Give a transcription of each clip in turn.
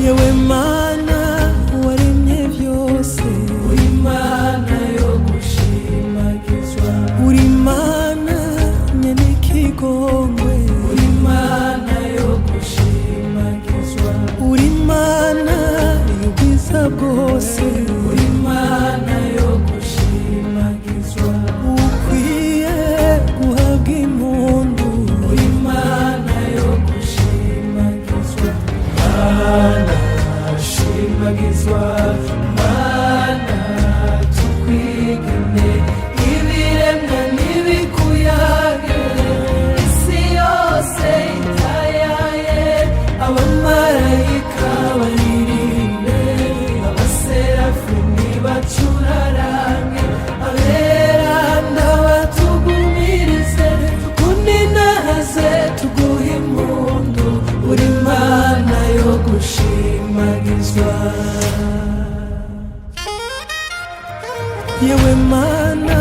yewe mana waremye byose, uri mana yo gushimagizwa, uri mana nyene ikigongwe, uri mana yo gushimagizwa, uri mana y'ubwiza bwose, uri mana yo gushimagizwa, ukwiye guhabwa impundu, uri mana yo gushimagizwa, mana shimagizwa, mana tukwigane, ibiremwa n'ibikuyage, isi yose itayaye, abamarayika baririmbe, abaserafi nibacurarange, aberanda batugumirize, tuninahaze tuguhe impundu, uri mana yo gushimagizwa, yewe mana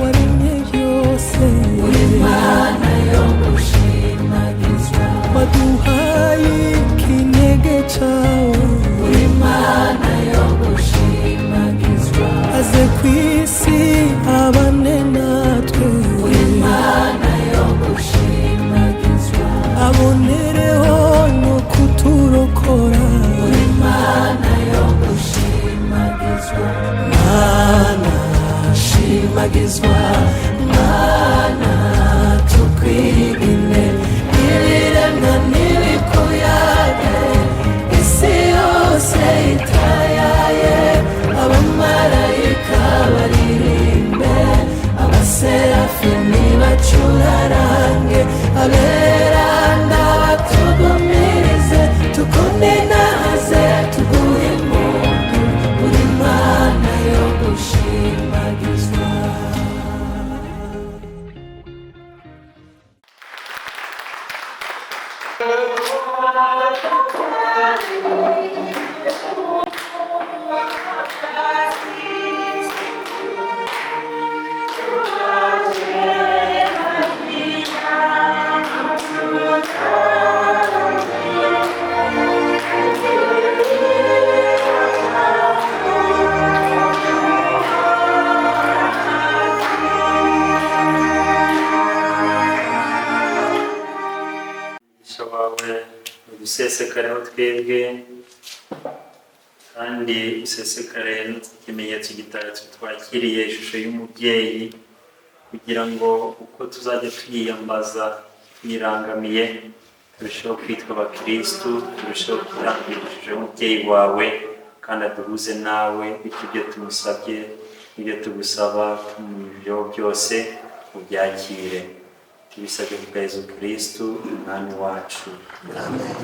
waremye byose, uri mana yo gushimagizwa, waduhaye ikinege cawe, uri mana yo gushimagizwa, aze kw'isi abane natwe, uri mana yo gushimagizwa, abonereho no kuturokora, uri mana yo gushimagizwa, mana shimagizwa, mana tukwigine, ibiremwa n'ibikuyage, isi yose itayaye, abamarayika baririmbe, abaserafi nibacurarange, aberanda batugumirize, tukuninahaze tuguhe impundu, uri mana yo gushimagizwa. wawe udusesekareho twebwe kandi usesekare n'ikimenyetso gitatu twakiriye ishusho y'umubyeyi, kugira ngo uko tuzajya twiyambaza twirangamiye turusheho kwitwa abakristu, turusheho kurangira ishusho y'umubyeyi wawe kandi aduhuze nawe, bityo ibyo tumusabye n'ibyo tugusaba mu byo byose ubyakire, tubisabye ku bwa Yezu Kristu umwami wacu. Amen.